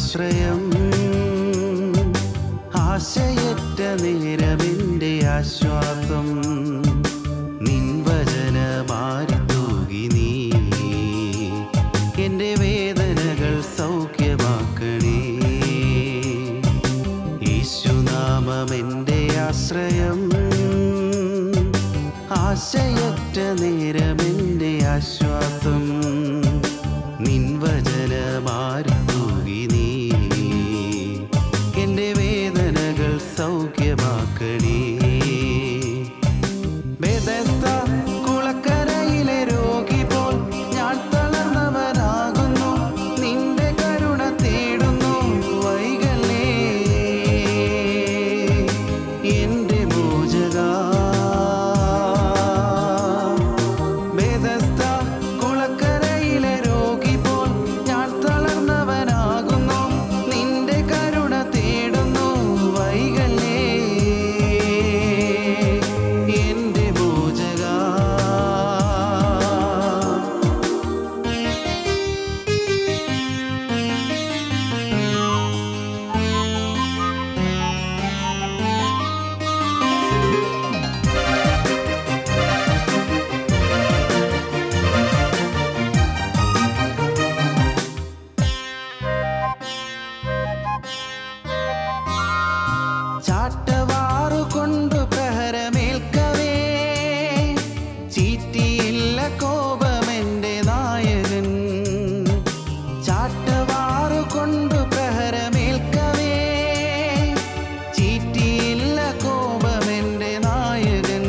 ആശ്രയം, ആശയറ്റ നേരമെൻ്റെ ആശ്വാസം. നിൻ വചനമാരി തൂകി നീ എൻ്റെ വേദനകൾ സൗഖ്യമാക്കണേ. യേശുനാമമെൻ്റെ ആശ്രയം, ആശയറ്റ നേരമെൻ്റെ ആശ്വാസം. നിൻ വചനമാരി തൂകി നീ എൻ്റെ വേദനകൾ സൗഖ്യമാക്കണേ. ബെഥസ്ദ കുളക്കരയിലെ രോഗി പോൽ ഞാൻ തളർന്നവനാകുന്നു. നിന്റെ കരുണ തേടുന്നു, വൈകല്ലേ എൻ്റെ മോചകാ. ബെഥസ്ദ കുളക്കരയിലെ രോഗി പോൽ ഞാൻ തളർന്നവനാകുന്നു. നിന്റെ കരുണ തേടുന്നു, വൈകല്ലേ എൻ്റെ മോചകാ. ചാട്ടവാറുകൊണ്ടു പ്രഹരമേൽക്കവേ ചീറ്റിയില്ല കോപമെൻ്റെ നായകൻ. ചാട്ടവാറുകൊണ്ടു പ്രഹരമേൽക്കവേ ചീറ്റിയില്ല കോപമെൻ്റെ നായകൻ.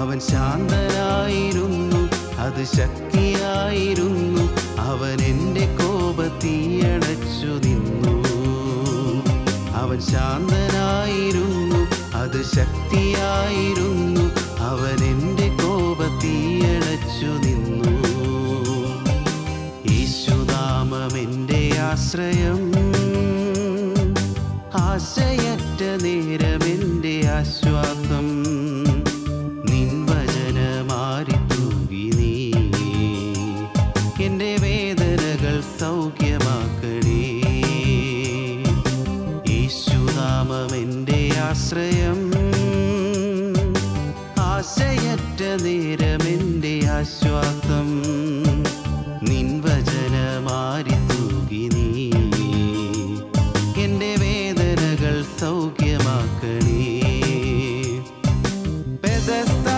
അവൻ ശാന്തനായിരുന്നു, അത് ശക്തിയായിരുന്നു. അവൻ എൻ്റെ കോപത്തീയണച്ചു നിന്നു. അവൻ ശാന്തനായിരുന്നു, അത് ശക്തിയായിരുന്നു. അവൻ എൻ്റെ കോപത്തീയണച്ചു നിന്നു. യേശുനാമമെൻ്റെ ആശ്രയം, ആശയറ്റ നേരമെൻ്റെ ആശ്വാസം. നിൻ വചനമാരി തൂകി നീ എൻ്റെ വേദനകൾ സൗഖ്യമാക്കണേ. യേശുനാമമെൻ്റെ ആശ്രയം, ആശയറ്റ നേരമെൻ്റെ ആശ്വാസം. നിൻ വചനമാരി തൂകി നീ എൻ്റെ വേദനകൾ സൗഖ്യമാക്കണേ. ബെഥസ്ദ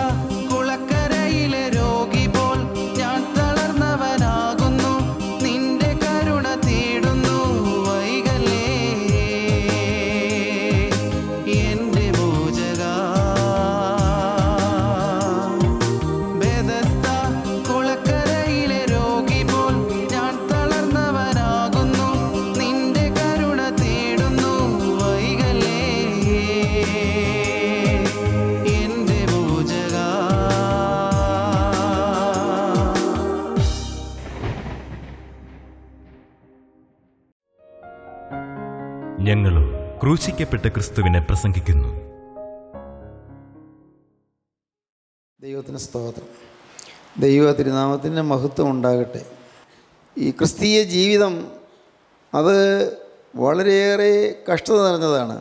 കുളക്കരയിലെ രോഗി പോൽ ഞാൻ തളർന്നവനാകുന്നു. നിന്റെ കരുണ തേടുന്നു, വൈകല്ലേ എൻ്റെ മോചകാ. ബെഥസ്ദ കുളക്കരയിലെ രോഗി പോൽ ഞാൻ തളർന്നവനാകുന്നു. നിന്റെ കരുണ തേടുന്നു, വൈകല്ലേ എൻ്റെ മോചകാ. ഞങ്ങളും ക്രൂശിക്കപ്പെട്ട ക്രിസ്തുവിനെ പ്രസംഗിക്കുന്നു. ദൈവത്തിന് സ്തോത്രം. ദൈവ തിരുനാമത്തിൻ്റെ മഹത്വം ഉണ്ടാകട്ടെ. ഈ ക്രിസ്തീയ ജീവിതം അത് വളരെയേറെ കഷ്ടത നിറഞ്ഞതാണ്.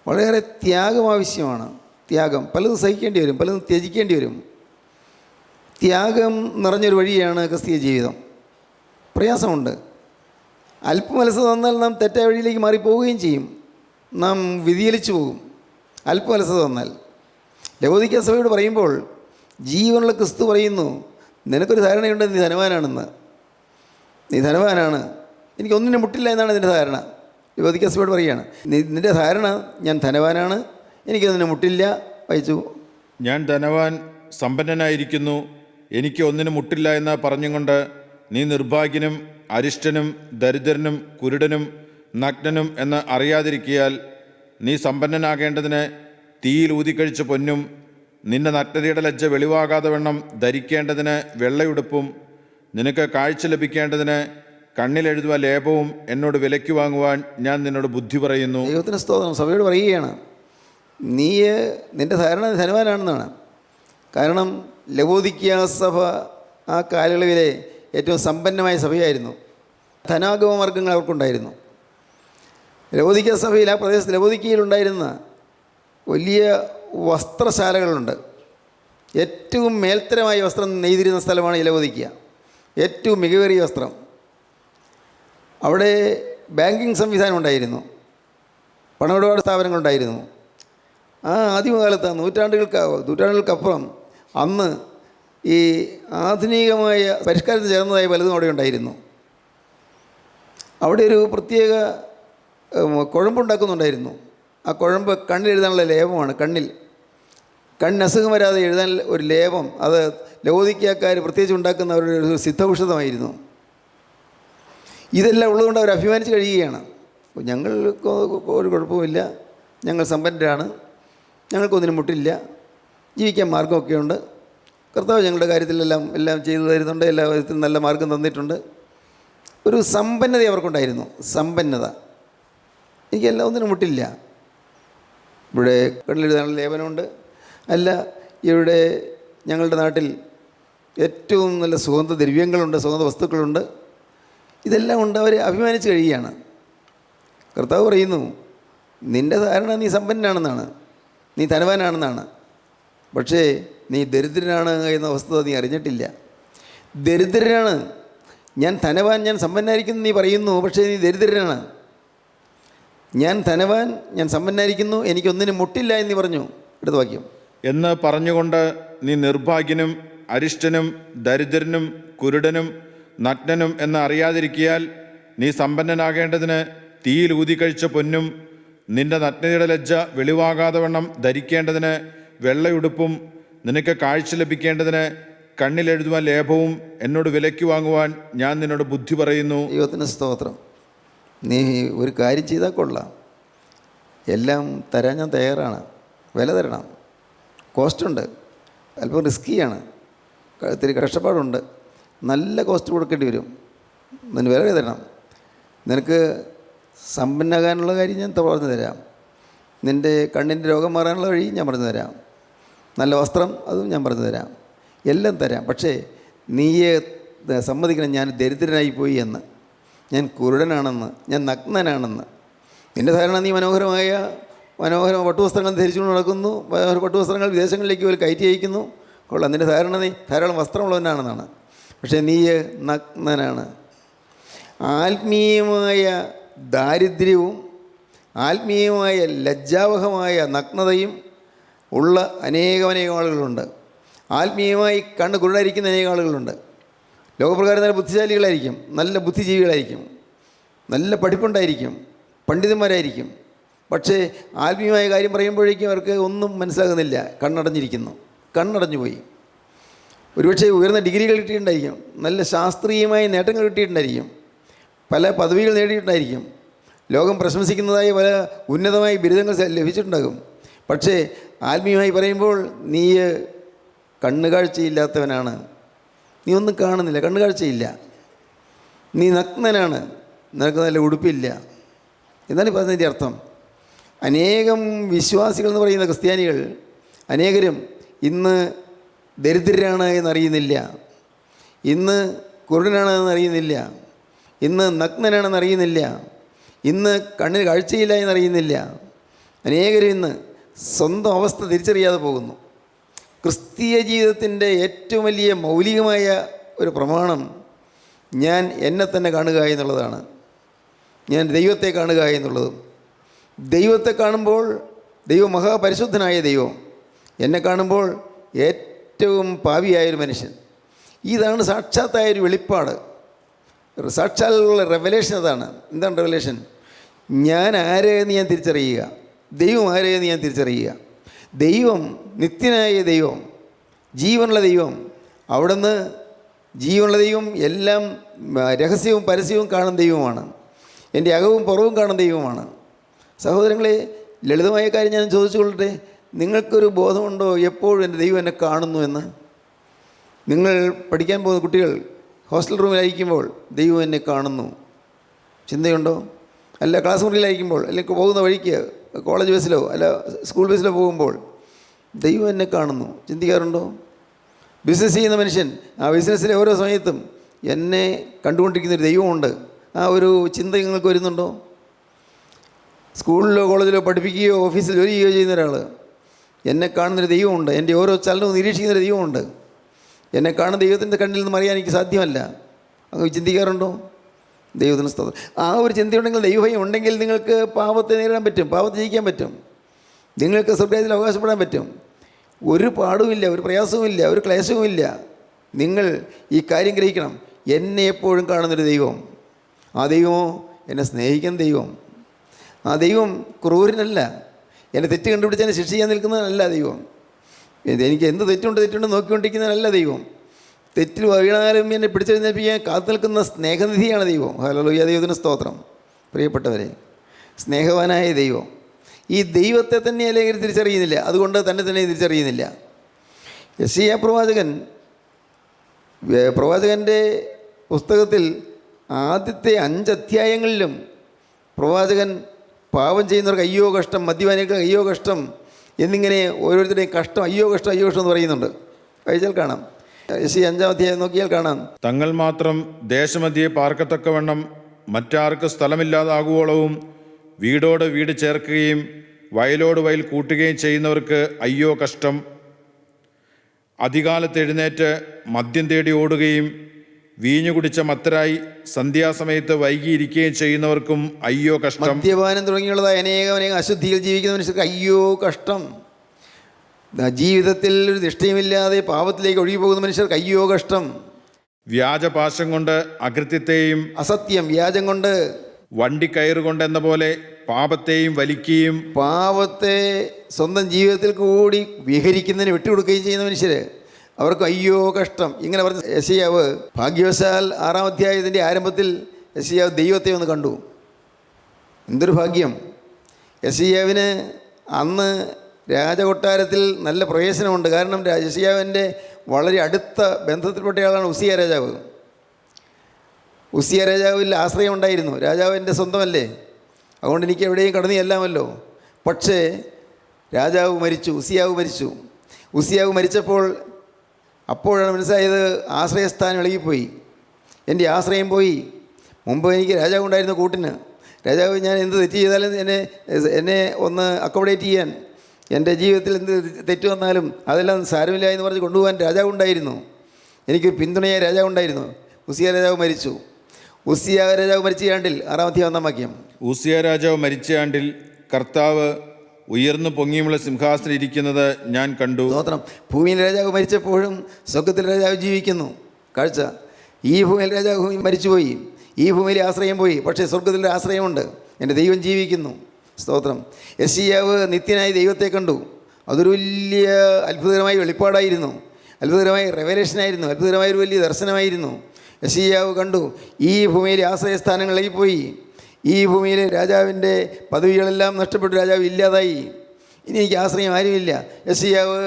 വളരെയേറെ ത്യാഗം ആവശ്യമാണ്. ത്യാഗം പലതും സഹിക്കേണ്ടി വരും, പലതും ത്യജിക്കേണ്ടി വരും. ത്യാഗം നിറഞ്ഞൊരു വഴിയാണ് ക്രിസ്തീയ ജീവിതം. പ്രയാസമുണ്ട്. അല്പമനസ്സ് തന്നാൽ നാം തെറ്റായ വഴിയിലേക്ക് മാറിപ്പോവുകയും ചെയ്യും. നാം വ്യതിചലിച്ചു പോകും അല്പമനസ്സ് തന്നാൽ. ലവോദിക്ക സഭയോട് പറയുമ്പോൾ ജീവനുള്ള ക്രിസ്തു പറയുന്നു, നിനക്കൊരു ധാരണയുണ്ട്, നീ ധനവാനാണെന്ന്. നീ ധനവാനാണ്, എനിക്കൊന്നിനും മുട്ടില്ല എന്നാണ് നിൻ്റെ ധാരണ. ലവോദിക്ക സഭയോട് പറയുകയാണ്, നിൻ്റെ ധാരണ ഞാൻ ധനവാനാണ്, എനിക്കൊന്നിനും മുട്ടില്ല. വായിച്ചു. ഞാൻ ധനവാൻ സമ്പന്നനായിരിക്കുന്നു, എനിക്ക് ഒന്നിനും മുട്ടില്ല എന്ന് പറഞ്ഞുകൊണ്ട് നീ നിർഭാഗ്യനും അരിഷ്ടനും ദരിദ്രനും കുരുടനും നഗ്നനും എന്ന് അറിയാതിരിക്കിയാൽ നീ സമ്പന്നനാകേണ്ടതിന് തീയിൽ ഊതിക്കഴിച്ച പൊന്നും നിന്റെ നഗ്നതയുടെ ലജ്ജ വെളിവാകാതെ വണ്ണം ധരിക്കേണ്ടതിന് വെള്ളയുടുപ്പും നിനക്ക് കാഴ്ച ലഭിക്കേണ്ടതിന് കണ്ണിലെഴുതുക ലേപവും എന്നോട് വിലയ്ക്ക് വാങ്ങുവാൻ ഞാൻ നിന്നോട് ബുദ്ധി പറയുന്നു. ദൈവത്തിന് സ്തോത്രം. സഭയോട് പറയുകയാണ്, നീ നിൻ്റെ ധാരണ ധനവാനാണെന്നാണ്. കാരണം ലവോദിക്ക സഭ ആ കാലയളവിലെ ഏറ്റവും സമ്പന്നമായ സഭയായിരുന്നു. ധനാഗമ മാർഗങ്ങൾ അവർക്കുണ്ടായിരുന്നു. ലവോദിക്ക സഭയിൽ, ആ പ്രദേശത്ത് ലവോദിക്കയിലുണ്ടായിരുന്ന വലിയ വസ്ത്രശാലകളുണ്ട്. ഏറ്റവും മേൽത്തരമായ വസ്ത്രം നെയ്തിരുന്ന സ്ഥലമാണ് ഈ ലവോദിക്ക. ഏറ്റവും മികവേറിയ വസ്ത്രം. അവിടെ ബാങ്കിങ് സംവിധാനം ഉണ്ടായിരുന്നു, പണമിടപാട് സ്ഥാപനങ്ങളുണ്ടായിരുന്നു. ആ ആദ്യമകാലത്ത്, നൂറ്റാണ്ടുകൾക്കപ്പുറം അന്ന് ഈ ആധുനികമായ പരിഷ്കാരത്തിന് ചേർന്നതായ പലതും അവിടെ ഉണ്ടായിരുന്നു. അവിടെ ഒരു പ്രത്യേക കുഴമ്പുണ്ടാക്കുന്നുണ്ടായിരുന്നു. ആ കുഴമ്പ് കണ്ണിലെഴുതാനുള്ള ലേപമാണ്. കണ്ണിന് അസുഖം വരാതെ എഴുതാൻ ഒരു ലേപം, അത് ലവോദിക്കക്കാർ പ്രത്യേകിച്ച് ഉണ്ടാക്കുന്ന അവരുടെ ഒരു സിദ്ധൌഷധമായിരുന്നു. ഇതെല്ലാം ഉള്ളതുകൊണ്ട് അവർ അഭിമാനിച്ച് കഴിയുകയാണ്. ഞങ്ങൾക്ക് ഒരു കുഴപ്പമില്ല, ഞങ്ങൾ സമ്പന്നരാണ്, ഞങ്ങൾക്കൊന്നിനും മുട്ടില്ല, ജീവിക്കാൻ മാർഗമൊക്കെ ഉണ്ട്, കർത്താവ് ഞങ്ങളുടെ കാര്യത്തിലെല്ലാം ചെയ്തു തരുന്നുണ്ട്, എല്ലാ വിധത്തിലും നല്ല മാർഗം തന്നിട്ടുണ്ട്. ഒരു സമ്പന്നത അവർക്കുണ്ടായിരുന്നു. സമ്പന്നത. എനിക്കെല്ലാം ഒന്നിനും മുട്ടില്ല. ഇവിടെ കണ്ണിലെഴുതാനുള്ള ലേപനമുണ്ട്. അല്ല, ഇവിടെ ഞങ്ങളുടെ നാട്ടിൽ ഏറ്റവും നല്ല സുഗന്ധദ്രവ്യങ്ങളുണ്ട്, സുഗന്ധ വസ്തുക്കളുണ്ട്. ഇതെല്ലാം കൊണ്ട് അവർ അഭിമാനിച്ച് കഴിയുകയാണ്. കർത്താവ് പറയുന്നു, നിൻ്റെ ധാരണ നീ സമ്പന്നനാണെന്നാണ്, നീ ധനവാനാണെന്നാണ്. പക്ഷേ നീ ദരിദ്രനാണ് എന്ന വസ്തുത നീ അറിഞ്ഞിട്ടില്ല. ദരിദ്രനാണ്. ഞാൻ ധനവാൻ, ഞാൻ സമ്പന്നനായിരിക്കുന്നു നീ പറയുന്നു, പക്ഷേ നീ ദരിദ്രനാണ്. ഞാൻ ധനവാൻ, ഞാൻ സമ്പന്നനായിരിക്കുന്നു, എനിക്കൊന്നിനും മുട്ടില്ല എന്ന് പറഞ്ഞു. അടുത്ത വാക്യം. എന്ന് പറഞ്ഞുകൊണ്ട് നീ നിർഭാഗ്യനും അരിഷ്ടനും ദരിദ്രനും കുരുടനും നഗ്നനും എന്ന് അറിയാതിരിക്കിയാൽ നീ സമ്പന്നനാകേണ്ടതിന് തീയിൽ ഊതിക്കഴിച്ച പൊന്നും നിന്റെ നഗ്നതയുടെ ലജ്ജ വെളിവാകാതെ വണ്ണം ധരിക്കേണ്ടതിന് വെള്ളയുടുപ്പും നിനക്ക് കാഴ്ച ലഭിക്കേണ്ടതിന് കണ്ണിലെഴുതുവാൻ ലേപവും എന്നോട് വിലയ്ക്ക് വാങ്ങുവാൻ ഞാൻ നിന്നോട് ബുദ്ധി പറയുന്നു. ദൈവത്തിന് സ്തോത്രം. നീ ഒരു കാര്യം ചെയ്താൽ കൊള്ളാം, എല്ലാം തരാൻ ഞാൻ തയ്യാറാണ്. വില തരണം, കോസ്റ്റുണ്ട്, അല്പം റിസ്ക്കിയാണ്, ഇത്തിരി കഷ്ടപ്പാടുണ്ട്, നല്ല കോസ്റ്റ് കൊടുക്കേണ്ടി വരും. നിന് വില തരണം. നിനക്ക് സമ്പന്നനാകാനുള്ള കാര്യം ഞാൻ പറഞ്ഞു തരാം. നിൻ്റെ കണ്ണിൻ്റെ രോഗം മാറാനുള്ള വഴി ഞാൻ പറഞ്ഞു തരാം. നല്ല വസ്ത്രം അതും ഞാൻ പറഞ്ഞു തരാം. എല്ലാം തരാം. പക്ഷേ നീയെ സമ്മതിക്കണം, ഞാൻ ദരിദ്രനായിപ്പോയി എന്ന്, ഞാൻ കുരുടനാണെന്ന്, ഞാൻ നഗ്നനാണെന്ന്. നിൻ്റെ ധാരണ നീ മനോഹരമായ പട്ടുവസ്ത്രങ്ങൾ ധരിച്ചുകൊണ്ട് നടക്കുന്നു, പട്ടുവസ്ത്രങ്ങൾ വിദേശങ്ങളിലേക്ക് പോലും കയറ്റി അയക്കുന്നു. കൊള്ളാം, നിൻ്റെ ധാരണ നീ ധാരാളം വസ്ത്രമുള്ളവനാണെന്നാണ്. പക്ഷേ നീ നഗ്നനാണ്. ആത്മീയമായ ദാരിദ്ര്യവും ആത്മീയമായ ലജ്ജാവഹമായ നഗ്നതയും ഉള്ള അനേകം ആളുകളുണ്ട്. ആത്മീയമായി കണ്ണ് കുരുടായിരിക്കുന്ന അനേകം ആളുകളുണ്ട്. ലോകപ്രകാരം നല്ല ബുദ്ധിശാലികളായിരിക്കും, നല്ല ബുദ്ധിജീവികളായിരിക്കും, നല്ല പഠിപ്പുണ്ടായിരിക്കും, പണ്ഡിതന്മാരായിരിക്കും. പക്ഷേ ആത്മീയമായ കാര്യം പറയുമ്പോഴേക്കും അവർക്ക് ഒന്നും മനസ്സിലാകുന്നില്ല. കണ്ണടഞ്ഞു പോയി. ഒരുപക്ഷെ ഉയർന്ന ഡിഗ്രികൾ കിട്ടിയിട്ടുണ്ടായിരിക്കും, നല്ല ശാസ്ത്രീയമായ നേട്ടങ്ങൾ കിട്ടിയിട്ടുണ്ടായിരിക്കും, പല പദവികൾ നേടിയിട്ടുണ്ടായിരിക്കും, ലോകം പ്രശംസിക്കുന്നതായ പല ഉന്നതമായ ബിരുദങ്ങൾ ലഭിച്ചിട്ടുണ്ടാകും. പക്ഷേ ആത്മീയമായി പറയുമ്പോൾ നീ കണ്ണുകാഴ്ചയില്ലാത്തവനാണ്, നീ ഒന്നും കാണുന്നില്ല, കണ്ണുകാഴ്ചയില്ല, നീ നഗ്നനാണ്, നിനക്ക് നല്ല ഉടുപ്പില്ല. എന്നാണ് പറഞ്ഞതിൻ്റെ അർത്ഥം. അനേകം വിശ്വാസികൾ എന്ന് പറയുന്ന ക്രിസ്ത്യാനികൾ അനേകരും ഇന്ന് ദരിദ്രരാണ് എന്നറിയുന്നില്ല, ഇന്ന് കുരുടനാണെന്ന് അറിയുന്നില്ല, ഇന്ന് നഗ്നനാണെന്ന് അറിയുന്നില്ല, ഇന്ന് കണ്ണിന് കാഴ്ചയില്ല എന്നറിയുന്നില്ല. അനേകരും ഇന്ന് സ്വന്തം അവസ്ഥ തിരിച്ചറിയാതെ പോകുന്നു. ക്രിസ്തീയ ജീവിതത്തിൻ്റെ ഏറ്റവും വലിയ മൗലികമായ ഒരു പ്രമാണം ഞാൻ എന്നെ തന്നെ കാണുക എന്നുള്ളതാണ്. ഞാൻ ദൈവത്തെ കാണുക എന്നുള്ളതും. ദൈവത്തെ കാണുമ്പോൾ ദൈവം മഹാപരിശുദ്ധനായ ദൈവം, എന്നെ കാണുമ്പോൾ ഏറ്റവും പാപിയായൊരു മനുഷ്യൻ. ഇതാണ് സാക്ഷാത്തായൊരു വെളിപ്പാട്, സാക്ഷാലുള്ള റെവലേഷൻ. അതാണ്. എന്താണ് റെവലേഷൻ? ഞാൻ ആരെയെന്ന് ഞാൻ തിരിച്ചറിയുക, ദൈവം ആരെയെന്ന് ഞാൻ തിരിച്ചറിയുക. ദൈവം നിത്യനായ ദൈവം, ജീവനുള്ള ദൈവം, അവിടുന്ന് ജീവനുള്ള ദൈവം, എല്ലാം രഹസ്യവും പരസ്യവും കാണുന്ന ദൈവമാണ്, എൻ്റെ അകവും പുറവും കാണുന്ന ദൈവമാണ്. സഹോദരങ്ങളെ, ലളിതമായ കാര്യം ഞാൻ ചോദിച്ചു കൊള്ളട്ടെ, നിങ്ങൾക്കൊരു ബോധമുണ്ടോ എപ്പോഴും എൻ്റെ ദൈവം എന്നെ കാണുന്നു എന്ന്? നിങ്ങൾ പഠിക്കാൻ പോകുന്ന കുട്ടികൾ ഹോസ്റ്റൽ റൂമിലായിരിക്കുമ്പോൾ ദൈവം എന്നെ കാണുന്നു ചിന്തയുണ്ടോ? അല്ല ക്ലാസ് മുറിയിലായിരിക്കുമ്പോൾ, അല്ലെങ്കിൽ പോകുന്ന വഴിക്ക് കോളേജ് ബസ്സിലോ അല്ല സ്കൂൾ ബസ്സിലോ പോകുമ്പോൾ ദൈവം എന്നെ കാണുന്നു ചിന്തിക്കാറുണ്ടോ? ബിസിനസ് ചെയ്യുന്ന മനുഷ്യൻ ആ ബിസിനസ്സിലെ ഓരോ സമയത്തും എന്നെ കണ്ടുകൊണ്ടിരിക്കുന്നൊരു ദൈവമുണ്ട്, ആ ഒരു ചിന്ത നിങ്ങൾക്ക് വരുന്നുണ്ടോ? സ്കൂളിലോ കോളേജിലോ പഠിപ്പിക്കുകയോ ഓഫീസിൽ ജോലി ചെയ്യുകയോ ചെയ്യുന്ന ഒരാൾ, എന്നെ കാണുന്നൊരു ദൈവമുണ്ട്, എൻ്റെ ഓരോ ചലനവും നിരീക്ഷിക്കുന്നൊരു ദൈവമുണ്ട്, എന്നെ കാണുന്ന ദൈവത്തിൻ്റെ കണ്ണിൽ നിന്ന് അറിയാൻ എനിക്ക് സാധ്യമല്ല, അങ്ങ് ചിന്തിക്കാറുണ്ടോ? ദൈവത്തിന് സ്തോത്രം. ആ ഒരു ചിന്തയുണ്ടെങ്കിൽ, ദൈവഭയം ഉണ്ടെങ്കിൽ നിങ്ങൾക്ക് പാപത്തെ നേരിടാൻ പറ്റും, പാപത്തെ ജയിക്കാൻ പറ്റും, നിങ്ങൾക്ക് സ്വർഗ്ഗത്തിൽ അവകാശപ്പെടാൻ പറ്റും. ഒരു പാടുമില്ല, ഒരു പ്രയാസവുമില്ല, ഒരു ക്ലേശവുമില്ല. നിങ്ങൾ ഈ കാര്യം ഗ്രഹിക്കണം. എന്നെ എപ്പോഴും കാണുന്നൊരു ദൈവം, ആ ദൈവമോ എന്നെ സ്നേഹിക്കുന്ന ദൈവം. ആ ദൈവം ക്രൂരനല്ല, എന്നെ തെറ്റ് കണ്ടുപിടിച്ച് എന്നെ ശിക്ഷിക്കാൻ നിൽക്കുന്നതല്ല ദൈവം. എനിക്ക് എന്ത് തെറ്റുണ്ടെന്ന് നോക്കിക്കൊണ്ടിരിക്കുന്നതല്ല ദൈവം. തെറ്റിൽ വീണാലും എന്നെ പിടിച്ചെഴുന്നേൽപ്പിക്കാൻ കാത്തു നിൽക്കുന്ന സ്നേഹനിധിയാണ് ദൈവം. ഹല്ലേലൂയ, ദൈവത്തിന് സ്തോത്രം. പ്രിയപ്പെട്ടവരെ, സ്നേഹവാനായ ദൈവം ഈ ദൈവത്തെ തന്നെ അല്ലെങ്കിൽ തിരിച്ചറിയുന്നില്ല, അതുകൊണ്ട് തന്നെ തിരിച്ചറിയുന്നില്ല. യെശയ്യാ പ്രവാചകൻ്റെ പുസ്തകത്തിൽ ആദ്യത്തെ 5 അധ്യായങ്ങളിലും പ്രവാചകൻ പാപം ചെയ്യുന്നവർക്ക് അയ്യോ കഷ്ടം, മദ്യപാനികൾക്ക് അയ്യോ കഷ്ടം എന്നിങ്ങനെ ഓരോരുത്തരുടെയും കഷ്ടം, അയ്യോ കഷ്ടം എന്ന് പറയുന്നുണ്ട്. വായിച്ചാൽ കാണാം. യെശയ്യാ 5-ാം അധ്യായം നോക്കിയാൽ കാണാം. തങ്ങൾ മാത്രം ദേശമധ്യേ പാർക്കത്തക്കവണ്ണം മറ്റാർക്ക് സ്ഥലമില്ലാതാകുവോളവും വീടോട് വീട് ചേർക്കുകയും വയലോട് വയൽ കൂട്ടുകയും ചെയ്യുന്നവർക്ക് അയ്യോ കഷ്ടം. അധികാലത്ത് എഴുന്നേറ്റ് മദ്യം തേടി ഓടുകയും വീഞ്ഞു കുടിച്ച മത്തരായി സന്ധ്യാസമയത്ത് വൈകിയിരിക്കുകയും ചെയ്യുന്നവർക്കും അയ്യോ കഷ്ടം. മദ്യപാനം തുടങ്ങിയുള്ളതായ അനേകം അശുദ്ധിയിൽ ജീവിക്കുന്ന മനുഷ്യർക്ക് അയ്യോ കഷ്ടം. ജീവിതത്തിൽ ഒരു നിഷ്ഠയുമില്ലാതെ പാപത്തിലേക്ക് ഒഴുകി പോകുന്ന മനുഷ്യർക്ക് അയ്യോ കഷ്ടം. വ്യാജപാശം കൊണ്ട് അകൃത്യത്തെയും, അസത്യം വ്യാജം കൊണ്ട്, വണ്ടിക്കയറുകൊണ്ടെന്ന പോലെ പാപത്തെയും വലിക്കുകയും, പാപത്തെ സ്വന്തം ജീവിതത്തിൽ കൂടി വിഹരിക്കുന്നതിന് വിട്ടുകൊടുക്കുകയും ചെയ്യുന്ന മനുഷ്യർ, അവർക്ക് അയ്യോ കഷ്ടം. ഇങ്ങനെ പറഞ്ഞ യെശയ്യാവ്, ഭാഗ്യവശാൽ 6-ാം അധ്യായത്തിൻ്റെ ആരംഭത്തിൽ യെശയ്യാവ് ദൈവത്തെ ഒന്ന് കണ്ടു. എന്തൊരു ഭാഗ്യം! യെശയ്യാവിന് അന്ന് രാജകൊട്ടാരത്തിൽ നല്ല പ്രവേശനമുണ്ട്. കാരണം യെശയ്യാവിൻ്റെ വളരെ അടുത്ത ബന്ധത്തിൽപ്പെട്ടയാളാണ് ഉസിയ രാജാവ്. ഉസിയ രാജാവിൽ ആശ്രയം ഉണ്ടായിരുന്നു. രാജാവിൻ്റെ സ്വന്തമല്ലേ, അതുകൊണ്ട് എനിക്ക് എവിടെയും കടന്നു ചെല്ലാമല്ലോ. പക്ഷേ രാജാവ് മരിച്ചു, ഉസിയാവ് മരിച്ചപ്പോൾ അപ്പോഴാണ് മനസ്സിലായത് ആശ്രയസ്ഥാനം ഇളകിപ്പോയി, എൻ്റെ ആശ്രയം പോയി. മുമ്പ് എനിക്ക് രാജാവ് ഉണ്ടായിരുന്നു കൂട്ടിന്. രാജാവ് ഞാൻ എന്ത് തെറ്റ് ചെയ്താലും എന്നെ ഒന്ന് അക്കോമഡേറ്റ് ചെയ്യാൻ, എൻ്റെ ജീവിതത്തിൽ എന്ത് തെറ്റ് വന്നാലും അതെല്ലാം സാരമില്ല എന്ന് പറഞ്ഞ് കൊണ്ടുപോകാൻ രാജാവുണ്ടായിരുന്നു. എനിക്ക് പിന്തുണയായ രാജാവുണ്ടായിരുന്നു. ഉസിയ രാജാവ് മരിച്ചു. ഉസിയ രാജാവ് മരിച്ച ആണ്ടിൽ 6-ാം അധ്യായം 1-ാം വാക്യം. ഉസിയ രാജാവ് മരിച്ച ആണ്ടിൽ കർത്താവ് ഉയർന്നു പൊങ്ങിയുമുള്ള സിംഹാസനം ഇരിക്കുന്നത് ഞാൻ കണ്ടു. സ്തോത്രം. ഭൂമിയിൽ രാജാവ് മരിച്ചപ്പോഴും സ്വർഗ്ഗത്തിൽ രാജാവ് ജീവിക്കുന്നു. കാഴ്ച, ഈ ഭൂമിയിൽ രാജാവ് മരിച്ചുപോയി, ഈ ഭൂമിയിൽ ആശ്രയം പോയി, പക്ഷേ സ്വർഗ്ഗത്തിൻ്റെ ആശ്രയമുണ്ട്, എൻ്റെ ദൈവം ജീവിക്കുന്നു. സ്തോത്രം. യെശയ്യാവ് നിത്യനായി ദൈവത്തെ കണ്ടു. അതൊരു വലിയ അത്ഭുതകരമായ വെളിപ്പാടായിരുന്നു, അത്ഭുതകരമായ റെവലേഷനായിരുന്നു, അത്ഭുതകരമായ ഒരു വലിയ ദർശനമായിരുന്നു. യെശയ്യാവ് കണ്ടു ഈ ഭൂമിയിലെ ആശ്രയസ്ഥാനങ്ങളിലേക്ക് പോയി, ഈ ഭൂമിയിലെ രാജാവിൻ്റെ പദവികളെല്ലാം നഷ്ടപ്പെട്ടു, രാജാവ് ഇല്ലാതായി, ഇനി എനിക്ക് ആശ്രയം ആരുമില്ല. യെശയ്യാവ്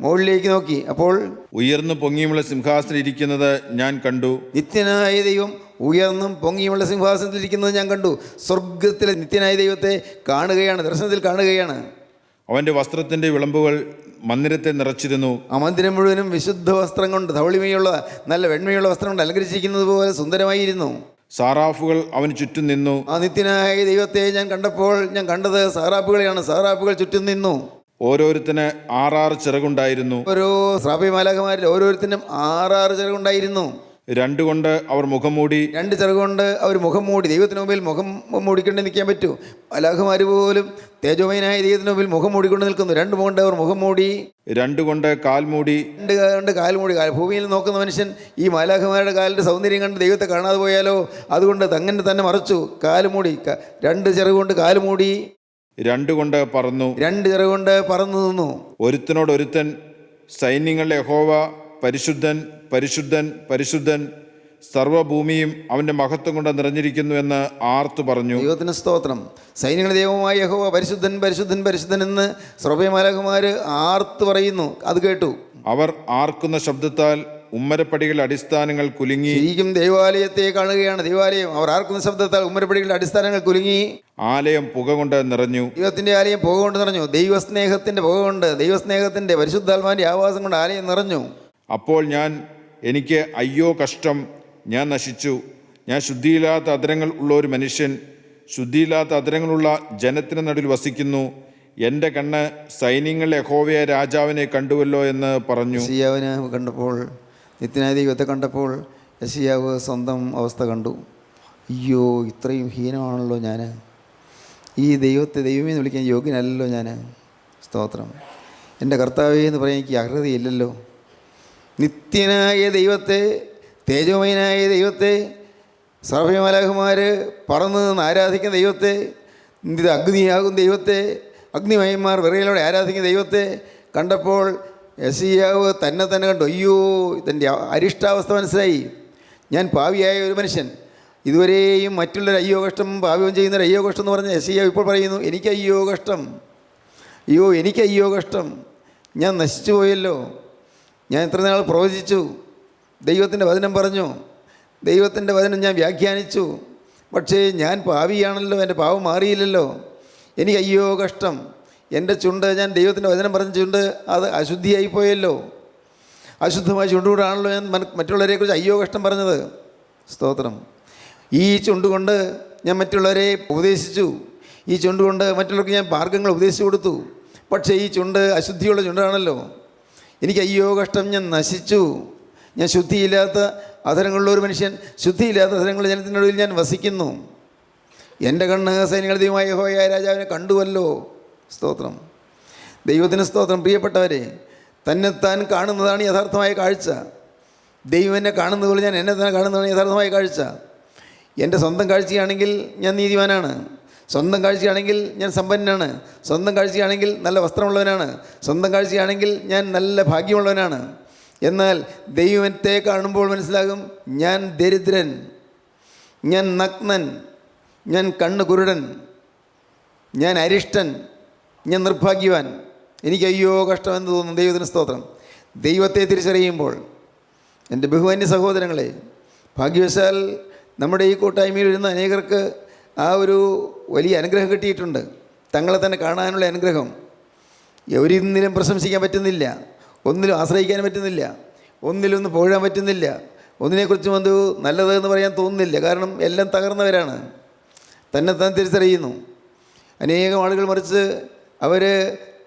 മുകളിലേക്ക് നോക്കി, അപ്പോൾ ഉയർന്നു പൊങ്ങിയുമുള്ള സിംഹാസനം ഇരിക്കുന്നത് ഞാൻ കണ്ടു. നിത്യനായ ദൈവം ഉയർന്നും പൊങ്ങിയുമുള്ള സിംഹാസനത്തിൽ ഇരിക്കുന്നത് ഞാൻ കണ്ടു. സ്വർഗത്തിലെ നിത്യനായ ദൈവത്തെ കാണുകയാണ്, ദർശനത്തിൽ കാണുകയാണ്. അവൻ്റെ വസ്ത്രത്തിൻ്റെ വിളമ്പുകൾ മന്ദിരത്തെ നിറച്ചിരുന്നു. ആ മന്ദിരം മുഴുവനും വിശുദ്ധ വസ്ത്രം കൊണ്ട്, ധവളിമയുള്ള നല്ല വെണ്മയുള്ള വസ്ത്രം കൊണ്ട് അലങ്കരിച്ചിരിക്കുന്നത് പോലെ സുന്ദരമായിരുന്നു. സാറാഫുകൾ അവന് ചുറ്റും നിന്നു. ആ നിത്യനായ ദൈവത്തെ ഞാൻ കണ്ടപ്പോൾ ഞാൻ കണ്ടത് സാറാപ്പുകളെയാണ്. സാറാപ്പുകൾ ചുറ്റും നിന്നു. ഓരോരുത്തന് 6 ചിറകുണ്ടായിരുന്നു. ഓരോ ശ്രാപ്യമാലാഖമാരിൽ ഓരോരുത്തരും 6 ചിറകുണ്ടായിരുന്നു. 2 കൊണ്ട് അവർ മുഖം മൂടി. 2 ചിറകുകൊണ്ട് അവർ മുഖം മൂടി. ദൈവത്തിന് മുമ്പിൽ മുഖം മൂടിക്കൊണ്ട് നിൽക്കാൻ പറ്റൂ? മാലാഖമാർ പോലും തേജോമയനായ ദൈവത്തിന് മുമ്പിൽ മുഖം മൂടിക്കൊണ്ട് നിൽക്കുന്നു. 2 കൊണ്ട് അവർ മുഖം മൂടി. 2 കൊണ്ട് കാൽ മൂടി. 2 കൊണ്ട് കാൽ മൂടി. ഭൂമിയിൽ നോക്കുന്ന മനുഷ്യൻ ഈ മാലാഖമാരുടെ കാലിൻ്റെ സൗന്ദര്യം കണ്ട് ദൈവത്തെ കാണാതെ പോയാലോ, അതുകൊണ്ട് അങ്ങനെ തന്നെ മറച്ചു, കാല് മൂടി. 2 ചിറകുകൊണ്ട് കാല് മൂടി. 2 കൊണ്ട് പറന്നു. 2 ചിറകുകൊണ്ട് പറന്നു നിന്നു. ഒരുത്തനോടൊരുത്തൻ സൈന്യങ്ങളുടെ യഹോവ പരിശുദ്ധൻ പരിശുദ്ധൻ പരിശുദ്ധൻ, സർവ്വഭൂമിയും അവൻ്റെ മഹത്വം കൊണ്ട് നിറഞ്ഞിരിക്കുന്നു എന്ന് ആർത്തു പറഞ്ഞു. ദൈവത്തിന് സ്തോത്രം. സൈന്യങ്ങളുടെ ദൈവമായ യഹോവ പരിശുദ്ധൻ പരിശുദ്ധൻ പരിശുദ്ധൻ എന്ന് സർവ്വമാലാഖമാർ ആർത്തു പറയുന്നു. അത് കേട്ടു. അവർ ആർക്കുന്ന ശബ്ദത്താൽ ഉമ്മരപ്പടികളുടെ അടിസ്ഥാനങ്ങൾ കുലുങ്ങി. ശരിക്കും ദേവാലയത്തെ കാണുകയാണ്. ദേവാലയം അവർ ആർക്കുന്ന ശബ്ദത്താൽ ഉമ്മരപ്പടികളുടെ അടിസ്ഥാനങ്ങൾ കുലുങ്ങി. ആലയം പുക കൊണ്ട് നിറഞ്ഞു. ദൈവത്തിൻ്റെ ആലയം പുക കൊണ്ട് നിറഞ്ഞു. ദൈവസ്നേഹത്തിൻ്റെ പുക കൊണ്ട്, ദൈവസ്നേഹത്തിൻ്റെ പരിശുദ്ധാത്മാവിൻ്റെ ആവാസം കൊണ്ട് ആലയം നിറഞ്ഞു. അപ്പോൾ എനിക്ക് അയ്യോ കഷ്ടം, ഞാൻ നശിച്ചു, ഞാൻ ശുദ്ധിയില്ലാത്ത അധരങ്ങൾ ഉള്ള ഒരു മനുഷ്യൻ, ശുദ്ധിയില്ലാത്ത അധരങ്ങളുള്ള ജനത്തിന് നടുവിൽ വസിക്കുന്നു. എൻ്റെ കണ്ണ് സൈന്യങ്ങളുടെ യഹോവയായ രാജാവിനെ കണ്ടുവല്ലോ എന്ന് പറഞ്ഞു. യെശയ്യാവിനെ കണ്ടപ്പോൾ, നിത്യനായ ദൈവത്തെ കണ്ടപ്പോൾ യെശയ്യാവ് സ്വന്തം അവസ്ഥ കണ്ടു. അയ്യോ, ഇത്രയും ഹീനമാണല്ലോ ഞാൻ, ഈ ദൈവത്തെ ദൈവമേ എന്ന് വിളിക്കാൻ യോഗ്യനല്ലല്ലോ ഞാൻ. സ്തോത്രം. എൻ്റെ കർത്താവേ എന്ന് പറയാൻ എനിക്ക് അർഹതയില്ലല്ലോ. നിത്യനായ ദൈവത്തെ, തേജോമയനായ ദൈവത്തെ, സർവ്വമലാഖമാർ പറന്ന് നിന്ന് ആരാധിക്കുന്ന ദൈവത്തെ, ഇത് അഗ്നിയാകും ദൈവത്തെ, അഗ്നിമയന്മാർ വിറയലോടെ ആരാധിക്കുന്ന ദൈവത്തെ കണ്ടപ്പോൾ യെശയ്യാവ് തന്നെ കണ്ടു. അയ്യോ, ഇതെൻ്റെ അരിഷ്ടാവസ്ഥ മനസ്സിലായി. ഞാൻ പാവിയായ ഒരു മനുഷ്യൻ, ഇതുവരെയും മറ്റുള്ളൊരു അയ്യോ കഷ്ടം പാവ്യം ചെയ്യുന്നൊരു അയ്യോ കഷ്ടം എന്ന് പറഞ്ഞ യെശയ്യാവ് ഇപ്പോൾ പറയുന്നു, എനിക്ക് അയ്യോ കഷ്ടം, അയ്യോ എനിക്ക് അയ്യോ കഷ്ടം, ഞാൻ നശിച്ചു പോയല്ലോ. ഞാൻ ഇത്ര നാൾ പ്രവചിച്ചു, ദൈവത്തിൻ്റെ വചനം പറഞ്ഞു, ദൈവത്തിൻ്റെ വചനം ഞാൻ വ്യാഖ്യാനിച്ചു, പക്ഷേ ഞാൻ പാവിയാണല്ലോ, എൻ്റെ പാവം മാറിയില്ലല്ലോ, എനിക്ക് അയ്യോ കഷ്ടം. എൻ്റെ ചുണ്ട്, ഞാൻ ദൈവത്തിൻ്റെ വചനം പറഞ്ഞ ചുണ്ട് അത് അശുദ്ധിയായിപ്പോയല്ലോ, അശുദ്ധമായ ചുണ്ടുകൂടാണല്ലോ ഞാൻ മറ്റുള്ളവരെക്കുറിച്ച് അയ്യോ കഷ്ടം പറഞ്ഞത്. സ്തോത്രം. ഈ ചുണ്ടുകൊണ്ട് ഞാൻ മറ്റുള്ളവരെ ഉപദേശിച്ചു, ഈ ചുണ്ടുകൊണ്ട് മറ്റുള്ളവർക്ക് ഞാൻ മാർഗ്ഗങ്ങൾ ഉപദേശിച്ചു കൊടുത്തു, പക്ഷേ ഈ ചുണ്ട് അശുദ്ധിയുള്ള ചുണ്ടാണല്ലോ, എനിക്ക് അയ്യോ കഷ്ടം, ഞാൻ നശിച്ചു. ഞാൻ ശുദ്ധിയില്ലാത്ത അധരങ്ങളുള്ള ഒരു മനുഷ്യൻ, ശുദ്ധിയില്ലാത്ത അധരങ്ങളുടെ ജനത്തിനൊടുവിൽ ഞാൻ വസിക്കുന്നു. എൻ്റെ കണ്ണ് സൈന്യങ്ങളുടെ ദൈവമായ യഹോവയായ രാജാവിനെ കണ്ടുവല്ലോ. സ്തോത്രം. ദൈവത്തിന് സ്തോത്രം. പ്രിയപ്പെട്ടവരെ, തന്നെത്താൻ കാണുന്നതാണ് യഥാർത്ഥമായ കാഴ്ച. ദൈവം എന്നെ കാണുന്നത് പോലെ ഞാൻ എന്നെ തന്നെ കാണുന്നതാണ് യഥാർത്ഥമായ കാഴ്ച. എൻ്റെ സ്വന്തം കാഴ്ചയാണെങ്കിൽ ഞാൻ നീതിമാനാണ്, സ്വന്തം കാഴ്ചയാണെങ്കിൽ ഞാൻ സമ്പന്നനാണ്, സ്വന്തം കാഴ്ചയാണെങ്കിൽ നല്ല വസ്ത്രമുള്ളവനാണ്, സ്വന്തം കാഴ്ചയാണെങ്കിൽ ഞാൻ നല്ല ഭാഗ്യമുള്ളവനാണ്. എന്നാൽ ദൈവത്തെ കാണുമ്പോൾ മനസ്സിലാകും, ഞാൻ ദരിദ്രൻ, ഞാൻ നഗ്നൻ, ഞാൻ കണ്ണ് കുരുടൻ, ഞാൻ അരിഷ്ടൻ, ഞാൻ നിർഭാഗ്യവാൻ, എനിക്ക് അയ്യോ കഷ്ടമെന്ന് തോന്നും. ദൈവത്തിന് സ്തോത്രം. ദൈവത്തെ തിരിച്ചറിയുമ്പോൾ എൻ്റെ ബഹുമാന്യ സഹോദരങ്ങളെ, ഭാഗ്യവശാൽ നമ്മുടെ ഈ കൂട്ടായ്മയിൽ വരുന്ന അനേകർക്ക് ആ ഒരു വലിയ അനുഗ്രഹം കിട്ടിയിട്ടുണ്ട്. തങ്ങളെ തന്നെ കാണാനുള്ള അനുഗ്രഹം. ഒരിന്നിലും പ്രശംസിക്കാൻ പറ്റുന്നില്ല, ഒന്നിലും ആശ്രയിക്കാൻ പറ്റുന്നില്ല, ഒന്നിലൊന്നും പോകാൻ പറ്റുന്നില്ല, ഒന്നിനെക്കുറിച്ചും അത് നല്ലതെന്ന് പറയാൻ തോന്നുന്നില്ല. കാരണം എല്ലാം തകർന്നവരാണ്. തന്നെത്താൻ തിരിച്ചറിയുന്നു. അനേകം ആളുകൾ മറിച്ച് അവർ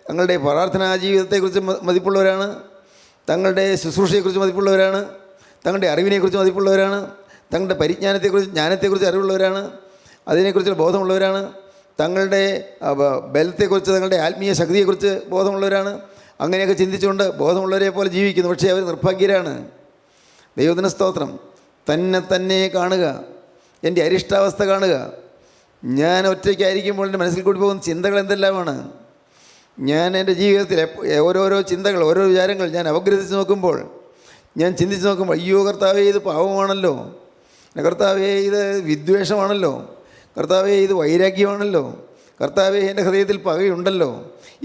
തങ്ങളുടെ പ്രാർത്ഥനാ ജീവിതത്തെക്കുറിച്ച് മതിപ്പുള്ളവരാണ്, തങ്ങളുടെ ശുശ്രൂഷയെക്കുറിച്ച് മതിപ്പുള്ളവരാണ്, തങ്ങളുടെ അറിവിനെക്കുറിച്ച് മതിപ്പുള്ളവരാണ്, തങ്ങളുടെ ജ്ഞാനത്തെക്കുറിച്ച് അറിവുള്ളവരാണ്, അതിനെക്കുറിച്ച് ബോധമുള്ളവരാണ്, തങ്ങളുടെ ബലത്തെക്കുറിച്ച്, തങ്ങളുടെ ആത്മീയ ശക്തിയെക്കുറിച്ച് ബോധമുള്ളവരാണ്. അങ്ങനെയൊക്കെ ചിന്തിച്ചുകൊണ്ട് ബോധമുള്ളവരെ പോലെ ജീവിക്കുന്നു. പക്ഷേ അവർ നിർഭാഗ്യരാണ്. ദൈവത്തിന് സ്തോത്രം. തന്നെ കാണുക, എൻ്റെ അരിഷ്ടാവസ്ഥ കാണുക. ഞാൻ ഒറ്റയ്ക്കായിരിക്കുമ്പോൾ എൻ്റെ മനസ്സിൽ കൂടി പോകുന്ന ചിന്തകൾ എന്തെല്ലാമാണ്. ഞാൻ എൻ്റെ ജീവിതത്തിൽ ഓരോരോ ചിന്തകൾ, ഓരോ വിചാരങ്ങൾ ഞാൻ അപഗ്രഥിച്ച് നോക്കുമ്പോൾ, ഞാൻ ചിന്തിച്ച് നോക്കുമ്പോൾ, അയ്യോ കർത്താവേ ഇത് പാവമാണല്ലോ, കർത്താവേ ഇത് വിദ്വേഷമാണല്ലോ, കർത്താവേ ഇത് വൈരാഗ്യമാണല്ലോ, കർത്താവേ എൻ്റെ ഹൃദയത്തിൽ പകയുണ്ടല്ലോ,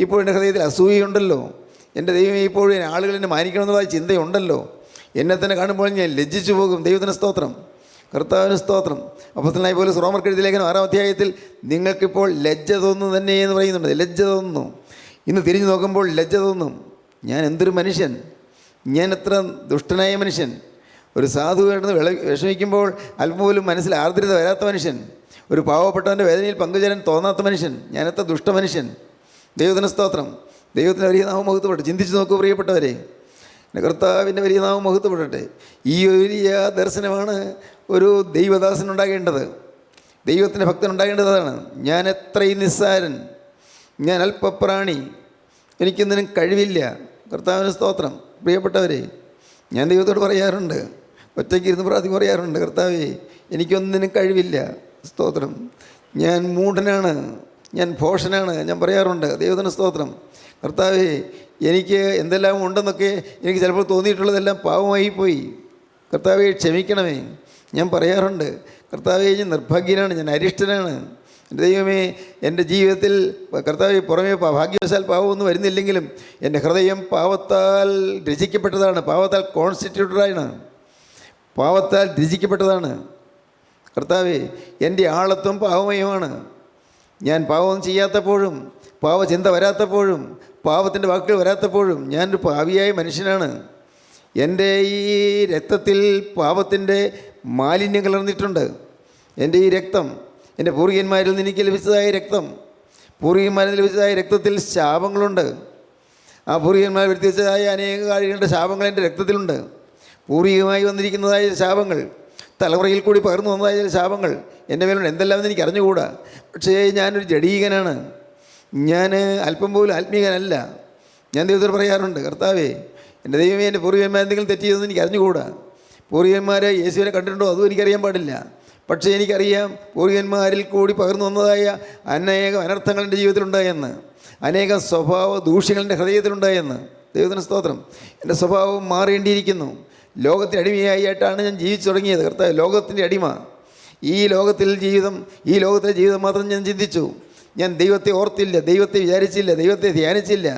ഇപ്പോൾ എൻ്റെ ഹൃദയത്തിൽ അസൂയയുണ്ടല്ലോ, എൻ്റെ ദൈവം ഇപ്പോഴും ആളുകൾ എന്നെ മാനിക്കണമെന്നുള്ള ചിന്തയുണ്ടല്ലോ, എന്നെ തന്നെ കാണുമ്പോൾ ഞാൻ ലജ്ജിച്ചു പോകും. ദൈവത്തിന് സ്തോത്രം. കർത്താവിന് സ്തോത്രം. അപ്പോസ്തലനായ പൗലോസ് റോമർക്ക് എഴുതിയ ലേഖനം 6-ാം അധ്യായത്തിൽ നിങ്ങൾക്കിപ്പോൾ ലജ്ജ തോന്നുന്നു തന്നെ എന്ന് പറയുന്നുണ്ട്. ലജ്ജ തോന്നുന്നു. ഇന്ന് തിരിഞ്ഞു നോക്കുമ്പോൾ ലജ്ജ തോന്നും. ഞാൻ എന്തൊരു മനുഷ്യൻ, ഞാൻ എത്ര ദുഷ്ടനായ മനുഷ്യൻ, ഒരു സാധുവായിട്ട് വിഷമിക്കുമ്പോൾ അല്പം പോലും മനസ്സിൽ ആർദ്രത വരാത്ത മനുഷ്യൻ, ഒരു പാവപ്പെട്ടവൻ്റെ വേദനയിൽ പങ്കുചേരാൻ തോന്നാത്ത മനുഷ്യൻ, ഞാനെത്ര ദുഷ്ടമനുഷ്യൻ. ദൈവത്തിന് സ്തോത്രം. ദൈവത്തിൻ്റെ വലിയ നാമം മഹത്വപ്പെടട്ടെ. ചിന്തിച്ച് നോക്കൂ പ്രിയപ്പെട്ടവരെ, കർത്താവിൻ്റെ വലിയ നാമം മഹത്വപ്പെടട്ടെ. ഈ വലിയ ദർശനമാണ് ഒരു ദൈവദാസനുണ്ടാകേണ്ടത്, ദൈവത്തിൻ്റെ ഭക്തനുണ്ടാകേണ്ടതാണ്. ഞാൻ എത്രയും നിസ്സാരൻ, ഞാൻ അല്പപ്രാണി, എനിക്കൊന്നിനും കഴിവില്ല. കർത്താവിന് സ്തോത്രം. പ്രിയപ്പെട്ടവരെ, ഞാൻ ദൈവത്തോട് പറയാറുണ്ട്, ഒറ്റയ്ക്ക് ഇരുന്ന് പ്രാർത്ഥിക്ക് പറയാറുണ്ട്, കർത്താവേ എനിക്കൊന്നിനും കഴിവില്ല. സ്തോത്രം. ഞാൻ മൂഢനാണ്, ഞാൻ ഭോഷനാണ്, ഞാൻ പറയാറുണ്ട്. ദൈവത്തിന് സ്തോത്രം. കർത്താവേ എനിക്ക് എന്തെല്ലാം ഉണ്ടെന്നൊക്കെ എനിക്ക് ചിലപ്പോൾ തോന്നിയിട്ടുള്ളതെല്ലാം പാവമായി പോയി. കർത്താവേ ക്ഷമിക്കണമേ. ഞാൻ പറയാറുണ്ട്, കർത്താവേ ഞാൻ നിർഭാഗ്യനാണ്, ഞാൻ അരിഷ്ടനാണ്. എൻ്റെ ദൈവമേ, എൻ്റെ ജീവിതത്തിൽ കർത്താവേ പുറമേ ഭാഗ്യവശാൽ പാവമൊന്നും വരുന്നില്ലെങ്കിലും എൻ്റെ ഹൃദയം പാവത്താൽ രചിക്കപ്പെട്ടതാണ്, പാവത്താൽ കോൺസ്റ്റിറ്റ്യൂട്ടഡാണ്, പാവത്താൽ രചിക്കപ്പെട്ടതാണ്. കർത്താവേ എൻ്റെ ആളത്വം പാവമയമാണ്. ഞാൻ പാവം ചെയ്യാത്തപ്പോഴും, പാവചിന്ത വരാത്തപ്പോഴും, പാവത്തിൻ്റെ വാക്കുകൾ വരാത്തപ്പോഴും ഞാനൊരു പാവിയായ മനുഷ്യനാണ്. എൻ്റെ ഈ രക്തത്തിൽ പാപത്തിൻ്റെ മാലിന്യം കലർന്നിട്ടുണ്ട്. എൻ്റെ ഈ രക്തം, എൻ്റെ പൂർവികന്മാരിൽ നിന്ന് എനിക്ക് ലഭിച്ചതായ രക്തം, പൂർവികന്മാരിൽ നിന്ന് ലഭിച്ചതായ രക്തത്തിൽ ശാപങ്ങളുണ്ട്. ആ പൂർവികന്മാർ വരുത്തിവെച്ചതായ അനേക കാര്യങ്ങളുടെ ശാപങ്ങൾ എൻ്റെ രക്തത്തിലുണ്ട്. പൂർവികമായി വന്നിരിക്കുന്നതായ ശാപങ്ങൾ, തലമുറയിൽ കൂടി പകർന്നു വന്നതായ ചില ശാപങ്ങൾ എൻ്റെ മേലുണ്ട്. എന്തെല്ലാമെന്ന് എനിക്ക് അറിഞ്ഞുകൂടാ. പക്ഷേ ഞാനൊരു ജഡീകനാണ്, ഞാൻ അല്പം പോലും ആത്മീകനല്ല. ഞാൻ ദൈവത്തോട് പറയാറുണ്ട്, കർത്താവേ, എൻ്റെ ദൈവമേ, എൻ്റെ പൂർവികന്മാർ എന്തെങ്കിലും തെറ്റ് ചെയ്തെന്ന് എനിക്ക് അറിഞ്ഞുകൂടാ. പൂർവികന്മാർ യേശുവിനെ കണ്ടിട്ടുണ്ടോ അതും എനിക്കറിയാൻ പാടില്ല. പക്ഷേ എനിക്കറിയാം പൂർവികന്മാരിൽ കൂടി പകർന്നു വന്നതായ അനേകം അനർത്ഥങ്ങൾ എൻ്റെ ജീവിതത്തിലുണ്ടായെന്ന്, അനേകം സ്വഭാവ ദൂഷ്യങ്ങൾ എൻ്റെ ഹൃദയത്തിലുണ്ടായെന്ന്. ദൈവത്തിന് സ്തോത്രം. എൻ്റെ സ്വഭാവം മാറേണ്ടിയിരിക്കുന്നു. ലോകത്തിൻ്റെ അടിമയായിട്ടാണ് ഞാൻ ജീവിച്ചു തുടങ്ങിയത്. കർത്താവ്, ലോകത്തിൻ്റെ അടിമ. ഈ ലോകത്തിലെ ജീവിതം മാത്രം ഞാൻ ചിന്തിച്ചു. ഞാൻ ദൈവത്തെ ഓർത്തില്ല, ദൈവത്തെ വിചാരിച്ചില്ല, ദൈവത്തെ ധ്യാനിച്ചില്ല.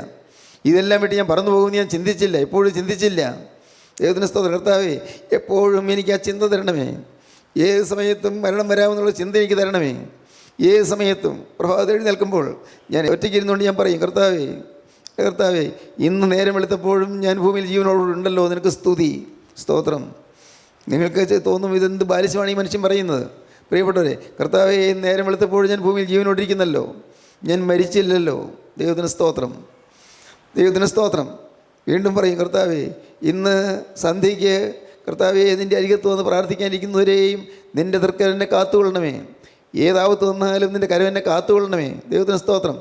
ഇതെല്ലാം വിട്ട് ഞാൻ പറന്നു പോകുമെന്ന് ഞാൻ ചിന്തിച്ചില്ല, എപ്പോഴും ചിന്തിച്ചില്ല. ദൈവത്തിന് സ്തോത്രം. കർത്താവേ, എപ്പോഴും എനിക്ക് ആ ചിന്ത തരണമേ. ഏത് സമയത്തും മരണം വരാമെന്നുള്ള ചിന്ത എനിക്ക് തരണമേ. ഏത് സമയത്തും പ്രഭാതം എഴുന്നേൽക്കുമ്പോൾ ഞാൻ ഒറ്റയ്ക്ക് ഇരുന്നുകൊണ്ട് ഞാൻ പറയും, കർത്താവേ, ഇന്ന് നേരം വെളുത്തപ്പോഴും ഞാൻ ഭൂമിയിൽ ജീവനോടുണ്ടല്ലോ, നിനക്ക് സ്തുതി, സ്തോത്രം. നിങ്ങൾക്ക് തോന്നും ഇതെന്ത് ബാലിശമാണ് ഈ മനുഷ്യൻ പറയുന്നത്. പ്രിയപ്പെട്ടവരെ, കർത്താവേ, നേരം വെളുത്തപ്പോഴും ഞാൻ ഭൂമിയിൽ ജീവനോടിരിക്കുന്നല്ലോ, ഞാൻ മരിച്ചില്ലല്ലോ. ദൈവത്തിന് സ്തോത്രം, ദൈവത്തിന് സ്തോത്രം. വീണ്ടും പറയും, കർത്താവേ, ഇന്ന് സന്ധ്യയ്ക്ക് കർത്താവേ, നിൻ്റെ അരികത്ത് വന്ന് പ്രാർത്ഥിക്കാനിരിക്കുന്നവരെയും നിൻ്റെ തൃക്കരനെ കാത്തുകൊള്ളണമേ. ഏതാവത്ത് വന്നാലും നിൻ്റെ കരവെന്നെ കാത്തുകൊള്ളണമേ. ദൈവത്തിന് സ്തോത്രം.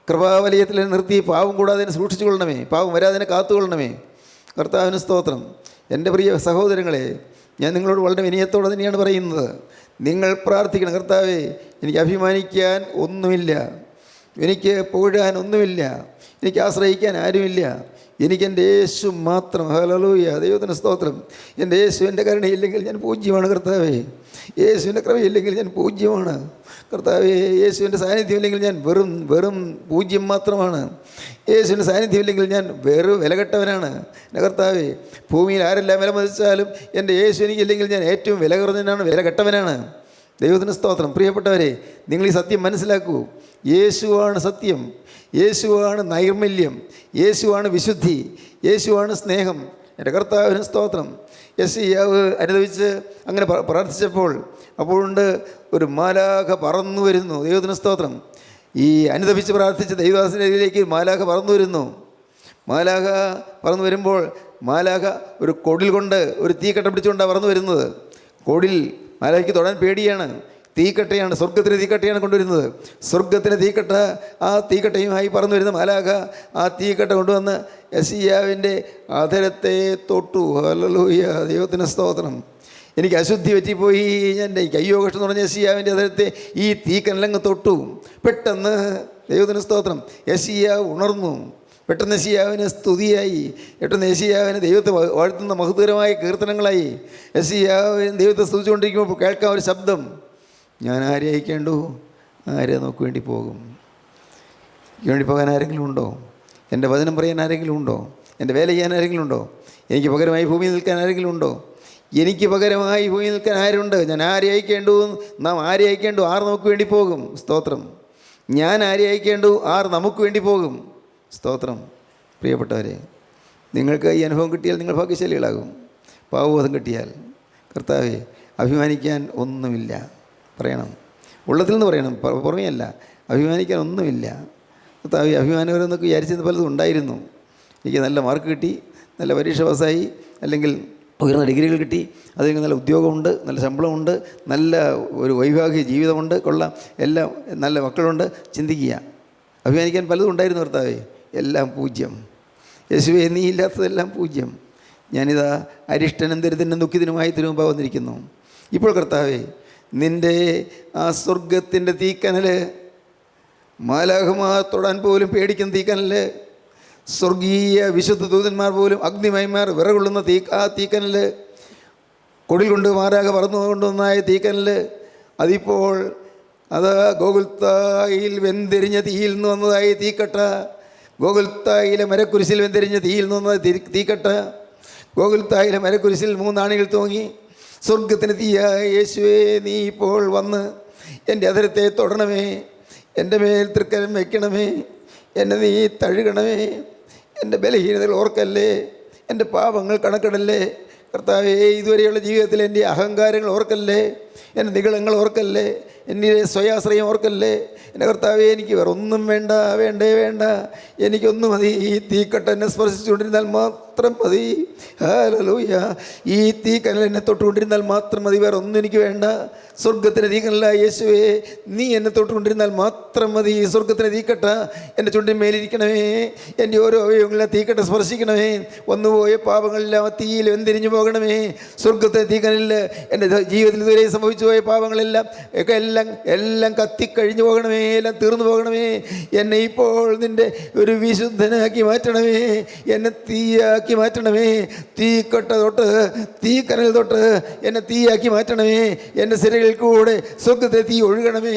കൃപാവലയത്തിൽ നിർത്തി പാവം കൂടാതെ സൂക്ഷിച്ചു കൊള്ളണമേ, പാവം വരാതെ കാത്തുകൊള്ളണമേ. കർത്താവിന് സ്തോത്രം. എൻ്റെ പ്രിയ സഹോദരങ്ങളെ, ഞാൻ നിങ്ങളോട് വളരെ വിനയത്തോടെ തന്നെയാണ് പറയുന്നത്. നിങ്ങൾ പ്രാർത്ഥിക്കണം, കർത്താവേ, എനിക്ക് അഭിമാനിക്കാൻ ഒന്നുമില്ല, എനിക്ക് പുകഴാൻ ഒന്നുമില്ല, എനിക്ക് ആശ്രയിക്കാൻ ആരുമില്ല, എനിക്കെൻ്റെ യേശു മാത്രം. ഹല്ലേലൂയ, ദൈവത്തിന് സ്തോത്രം. എൻ്റെ യേശുവിൻ്റെ കരുണയില്ലെങ്കിൽ ഞാൻ പൂജ്യമാണ് കർത്താവേ. യേശുവിൻ്റെ കൃപയില്ലെങ്കിൽ ഞാൻ പൂജ്യമാണ് കർത്താവേ. യേശുവിൻ്റെ സാന്നിധ്യമില്ലെങ്കിൽ ഞാൻ വെറും പൂജ്യം മാത്രമാണ്. യേശുവിൻ്റെ സാന്നിധ്യമില്ലെങ്കിൽ ഞാൻ വിലകെട്ടവനാണ് എൻ്റെ കർത്താവേ. ഭൂമിയിൽ ആരെല്ലാം വില മതിച്ചാലും എൻ്റെ യേശു എനിക്കില്ലെങ്കിൽ ഞാൻ ഏറ്റവും വില കുറഞ്ഞവനാണ്, വിലകെട്ടവനാണ്. ദൈവത്തിന് സ്തോത്രം. പ്രിയപ്പെട്ടവരെ, നിങ്ങൾ ഈ സത്യം മനസ്സിലാക്കൂ. യേശുവാണ് സത്യം, യേശുവാണ് നൈർമല്യം, യേശുവാണ് വിശുദ്ധി, യേശുവാണ് സ്നേഹം. എൻ്റെ കർത്താവിന് സ്തോത്രം. യെശയ്യാവ് അനുഭവിച്ച് അങ്ങനെ പ്രാർത്ഥിച്ചപ്പോൾ അപ്പോഴുണ്ട് ഒരു മാലാഖ പറന്നു വരുന്നു. ദൈവത്തിന് സ്തോത്രം. ഈ അനുദപിച്ച് പ്രാർത്ഥിച്ച ദൈവദാസനിലേക്ക് മാലാഖ പറന്നു വരുന്നു. മാലാഖ പറന്നു വരുമ്പോൾ മാലാഖ ഒരു കൊടിൽ കൊണ്ട് ഒരു തീക്കട്ട പിടിച്ചുകൊണ്ടാണ് പറന്നു വരുന്നത്. കൊടിൽ മാലാഖയ്ക്ക് തൊടാൻ പേടിയാണ്. തീക്കട്ടയാണ്, സ്വർഗത്തിലെ തീക്കട്ടയാണ് കൊണ്ടുവരുന്നത്. സ്വർഗത്തിലെ തീക്കട്ട, ആ തീക്കട്ടയുമായി പറന്നു വരുന്ന മാലാഖ ആ തീക്കട്ട കൊണ്ടുവന്ന് യെശയ്യാവിൻ്റെ അധരത്തെ തൊട്ടു. ഹല്ലേലൂയ, ദൈവത്തിന് സ്തോത്രം. എനിക്ക് അശുദ്ധി പറ്റിപ്പോയി, എൻ്റെ കയ്യോ കഷ്ടം എന്ന് പറഞ്ഞ യെശയ്യാവിൻ്റെ അധരത്തെ ഈ തീക്കനലങ്ങ് തൊട്ടു. പെട്ടെന്ന് ദൈവത്തിന് സ്തോത്രം, യെശയ്യാവ് ഉണർന്നു. പെട്ടെന്ന് യെശയ്യാവിന് സ്തുതിയായി. പെട്ടെന്ന് യെശയ്യാവിന് ദൈവത്തെ വാഴ്ത്തുന്ന മഹത്വകരമായ കീർത്തനങ്ങളായി. യെശയ്യാവിന് ദൈവത്തെ സ്തുതിച്ചുകൊണ്ടിരിക്കുമ്പോൾ കേൾക്കാൻ ഒരു ശബ്ദം, ഞാൻ ആരെ അയക്കേണ്ടു, ആരെ നോക്ക് വേണ്ടി പോകും. വേണ്ടി പോകാൻ ആരെങ്കിലും ഉണ്ടോ? എൻ്റെ വചനം പറയാൻ ആരെങ്കിലും ഉണ്ടോ? എൻ്റെ വേല ചെയ്യാൻ ആരെങ്കിലും ഉണ്ടോ? എനിക്ക് പകരമായി ഭൂമിയിൽ നിൽക്കാൻ ആരെങ്കിലും ഉണ്ടോ? എനിക്ക് പകരമായി ഭൂമിയിൽ നിൽക്കാൻ ആരുണ്ട്? ഞാൻ ആരെ അയക്കേണ്ടു, നാം ആരെ അയക്കേണ്ടു, ആർ നമുക്ക് വേണ്ടി പോകും. സ്തോത്രം. ഞാൻ ആരെ അയക്കേണ്ടു, ആർ നമുക്ക് വേണ്ടി പോകും. സ്തോത്രം. പ്രിയപ്പെട്ടവരെ, നിങ്ങൾക്ക് ഈ അനുഭവം കിട്ടിയാൽ നിങ്ങൾ ഭാഗ്യശാലികളാകും. പാവബോധം കിട്ടിയാൽ, കർത്താവേ, അഭിമാനിക്കാൻ ഒന്നുമില്ല പറയണം. ഉള്ളത്തിൽ നിന്ന് പറയണം, പുറമേയല്ല. അഭിമാനിക്കാൻ ഒന്നുമില്ല. കർത്താവേ, അഭിമാനകരെന്നൊക്കെ വിചാരിച്ചത് പലതും ഉണ്ടായിരുന്നു. എനിക്ക് നല്ല മാർക്ക് കിട്ടി, നല്ല പരീക്ഷ പാസ്സായി, അല്ലെങ്കിൽ ഉയർന്ന ഡിഗ്രികൾ കിട്ടി, അതിന് നല്ല ഉദ്യോഗമുണ്ട്, നല്ല ശമ്പളമുണ്ട്, നല്ല ഒരു വൈവാഹിക ജീവിതമുണ്ട്, കൊള്ളാം, എല്ലാം നല്ല മക്കളുണ്ട്. ചിന്തിക്കുക, അഭിമാനിക്കാൻ പലതും ഉണ്ടായിരുന്നു. കർത്താവേ, എല്ലാം പൂജ്യം. യേശുവേ, നീ ഇല്ലാത്തതെല്ലാം പൂജ്യം. ഞാനിതാ അരിഷ്ടനും ദരിദ്രനും ദുഃഖിതനുമായി തിരുമുമ്പായി വന്നിരിക്കുന്നു. ഇപ്പോൾ കർത്താവേ, നിൻ്റെ ആ സ്വർഗത്തിൻ്റെ തീക്കനൽ, മാലാഖമാർ തൊടാൻ പോലും പേടിക്കുന്ന തീക്കനൽ, സ്വർഗീയ വിശുദ്ധ ദൂതന്മാർ പോലും അഗ്നിമയന്മാർ വിറകൊള്ളുന്ന ആ തീക്കനൽ, കൊടിൽ കൊണ്ട് മാലാഖ പറന്നു കൊണ്ടുവന്നായ തീക്കനൽ, അതിപ്പോൾ അത് ഗോകുൽത്തായിൽ വെന്തെരിഞ്ഞ തീയിൽ നിന്ന് വന്നതായി തീക്കട്ട, ഗോകുൽത്തായിലെ മരക്കുരിശിൽ വെന്തെരിഞ്ഞ തീയിൽ നിന്ന് വന്നതായി തീക്കട്ട, ഗോകുൽത്തായിലെ മരക്കുരിശിൽ 3 ആണികൾ തൂങ്ങി. സ്വർഗത്തിന് തീയായ യേശുവേ, നീ ഇപ്പോൾ വന്ന് എൻ്റെ അധരത്തെ തൊടണമേ, എൻ്റെ മേൽ തൃക്കരം വയ്ക്കണമേ, എന്നെ നീ തഴുകണമേ. എൻ്റെ ബലഹീനതകൾ ഓർക്കല്ലേ, എൻ്റെ പാപങ്ങൾ കണക്കിടല്ലേ. കർത്താവേ, ഇതുവരെയുള്ള ജീവിതത്തിൽ എൻ്റെ അഹങ്കാരങ്ങൾ ഓർക്കല്ലേ, എൻ്റെ നിഗളങ്ങൾ ഓർക്കല്ലേ, എൻ്റെ സ്വയാശ്രയം ഓർക്കല്ലേ. എൻ്റെ കർത്താവേ, എനിക്ക് വേറെ ഒന്നും വേണ്ട, വേണ്ട, എനിക്കൊന്നും മതി. ഈ തീക്കട്ട എന്നെ സ്പർശിച്ചുകൊണ്ടിരുന്നാൽ മാത്രം മതി. ഹല്ലേലൂയ. ഈ തീക്കനൽ എന്നെ തൊട്ടുകൊണ്ടിരുന്നാൽ മാത്രം മതി, വേറെ ഒന്നും എനിക്ക് വേണ്ട. സ്വർഗത്തിൻ്റെ തീക്കനല്ല യേശുവേ, നീ എന്നെ തൊട്ടുകൊണ്ടിരുന്നാൽ മാത്രം മതി. സ്വർഗത്തിൻ്റെ തീക്കട്ട എൻ്റെ ചുണ്ടിന് മേലിരിക്കണമേ. എൻ്റെ ഓരോ അവയവങ്ങളിലും തീക്കട്ട സ്പർശിക്കണമേ. വന്നുപോയ പാപങ്ങളെല്ലാം തീയിൽ വെന്തിരിഞ്ഞു പോകണമേ. സ്വർഗത്തിൻ്റെ തീക്കനലിൽ എൻ്റെ ജീവിതത്തിൽ ഇതുവരെ സംഭവിച്ചു പോയ പാപങ്ങളെല്ലാം എല്ലാം കത്തിക്കഴിഞ്ഞു പോകണമേ, എല്ലാം തീർന്നു പോകണമേ. എന്നെ ഇപ്പോൾ നിൻ്റെ ഒരു വിശുദ്ധനാക്കി മാറ്റണമേ, എന്നെ തീയാക്കി മാറ്റണമേ. തീക്കട്ട തൊട്ട് തീക്കനൽ തൊട്ട് എന്നെ തീയാക്കി മാറ്റണമേ. എൻ്റെ സിരകളിൽ കൂടെ സ്വർഗത്തെ തീ ഒഴുകണമേ.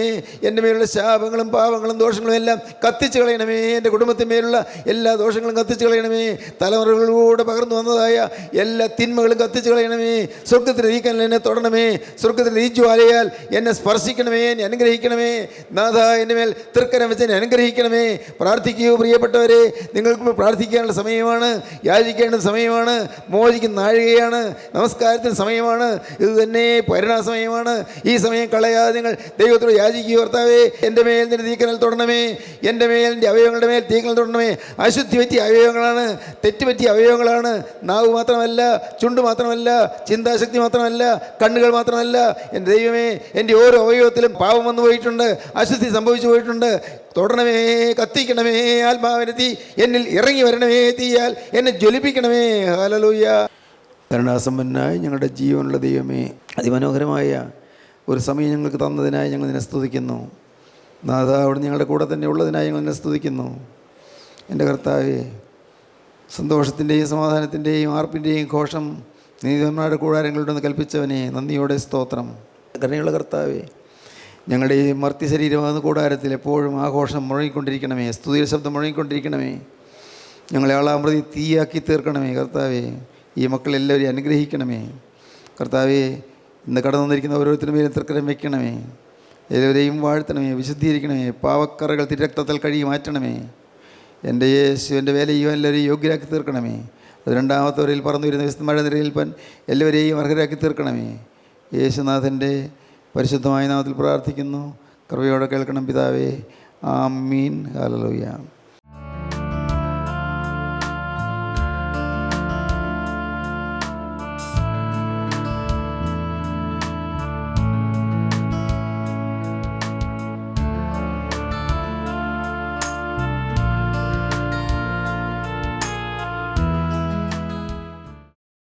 എൻ്റെ മേലുള്ള ശാപങ്ങളും പാപങ്ങളും ദോഷങ്ങളും എല്ലാം കത്തിച്ച് കളയണമേ. എൻ്റെ കുടുംബത്തിന്മേലുള്ള എല്ലാ ദോഷങ്ങളും കത്തിച്ച് കളയണമേ. തലമുറകളിലൂടെ പകർന്നു വന്നതായ എല്ലാ തിന്മകളും കത്തിച്ച് കളയണമേ. സ്വർഗത്തിൻ്റെ തീക്കനൽ എന്നെ തൊടണമേ. സ്വർഗത്തിൻ്റെ തീജ്വാലയാൽ എന്നെ സ്പർശിക്കണമേ, എന്നെ അനുഗ്രഹിക്കണമേ. നാഥ, എൻ്റെ മേൽ തൃക്കരം വെച്ച് എന്നെ അനുഗ്രഹിക്കണമേ. പ്രാർത്ഥിക്കൂ പ്രിയപ്പെട്ടവരെ, നിങ്ങൾക്ക് പ്രാർത്ഥിക്കാനുള്ള സമയമാണ്, യാചിക്കേണ്ട സമയമാണ്, മോചിക്കുന്ന നാഴികയാണ്, നമസ്കാരത്തിന് സമയമാണ്. ഇത് തന്നെ പരിണാമസമയമാണ്. ഈ സമയം കളയാതെ നിങ്ങൾ ദൈവത്തോട് യാചിക്കൂ. കർത്താവേ, എൻ്റെ മേൽ നിന്റെ തീക്കനൽ തൊടണമേ. എൻ്റെ മേൽ, എൻ്റെ അവയവങ്ങളുടെ മേൽ തീക്കനൽ തൊടണമേ. അശുദ്ധി പറ്റിയ അവയവങ്ങളാണ്, തെറ്റുപറ്റിയ അവയവങ്ങളാണ്. നാവ് മാത്രമല്ല, ചുണ്ട് മാത്രമല്ല, ചിന്താശക്തി മാത്രമല്ല, കണ്ണുകൾ മാത്രമല്ല. എൻ്റെ ദൈവമേ, എൻ്റെ ഓരോ അവയവത്തിലും പാപം വന്നു പോയിട്ടുണ്ട്, അശുദ്ധി സംഭവിച്ചു പോയിട്ടുണ്ട്. തൊടണമേ, കത്തിക്കണമേ. ആത്മാവിനെ തീ എന്നിൽ ഇറങ്ങി വരണമേ. തീയാൽ എന്നെ ജ്വലിപ്പിക്കണമേ. ഹല്ലേലൂയ. കരുണാസമ്പന്നനായ ഞങ്ങളുടെ ജീവനുള്ള ദൈവമേ, അതിമനോഹരമായ ഒരു സമയം ഞങ്ങൾക്ക് തന്നതിനായി ഞങ്ങൾ നിന്നെ സ്തുതിക്കുന്നു. നാഥ, അവിടെ ഞങ്ങളുടെ കൂടെ തന്നെ ഉള്ളതിനായി ഞങ്ങൾ നിന്നെ സ്തുതിക്കുന്നു. എൻ്റെ കർത്താവേ, സന്തോഷത്തിൻ്റെയും സമാധാനത്തിൻ്റെയും ആർപ്പിൻ്റെയും ഘോഷം നീതിമാന്മാരുടെ കൂടാരങ്ങളിലുണ്ടെന്ന് കൽപ്പിച്ചവനെ, നന്ദിയോടെ സ്തോത്രം. കരുണയുള്ള കർത്താവേ, ഞങ്ങളുടെ ഈ മർത്തി ശരീരമാകുന്ന കൂടാരത്തിൽ എപ്പോഴും ആഘോഷം മുഴങ്ങിക്കൊണ്ടിരിക്കണമേ. സ്തുതിയുടെ ശബ്ദം മുഴങ്ങിക്കൊണ്ടിരിക്കണമേ. ഞങ്ങളെ ആളാമൃതി തീയാക്കി തീർക്കണമേ. കർത്താവേ, ഈ മക്കളെല്ലാവരെയും അനുഗ്രഹിക്കണമേ. കർത്താവേ, ഇന്ന് കടന്നു വന്നിരിക്കുന്ന ഓരോരുത്തരും പേരും തൃക്കരം വയ്ക്കണമേ. എല്ലാവരെയും വാഴ്ത്തണമേ, വിശുദ്ധീകരിക്കണമേ. പാവക്കറകൾ തിരക്തത്തിൽ കഴുകി മാറ്റണമേ. എൻ്റെ യേശുവിൻ്റെ വേലയും എല്ലാവരെയും യോഗ്യരാക്കി തീർക്കണമേ. അത് രണ്ടാമത്തവരിൽ പറന്നു വരുന്ന വിശുദ്ധന്മാരുടെ നിരയിൽപ്പൻ എല്ലാവരെയും അർഹരാക്കി തീർക്കണമേ. യേശുനാഥൻ്റെ പരിശുദ്ധമായ നാമത്തിൽ പ്രാർത്ഥിക്കുന്നു. കൃപയോടെ കേൾക്കണം പിതാവേ. ആമീൻ. ഹല്ലേലൂയ.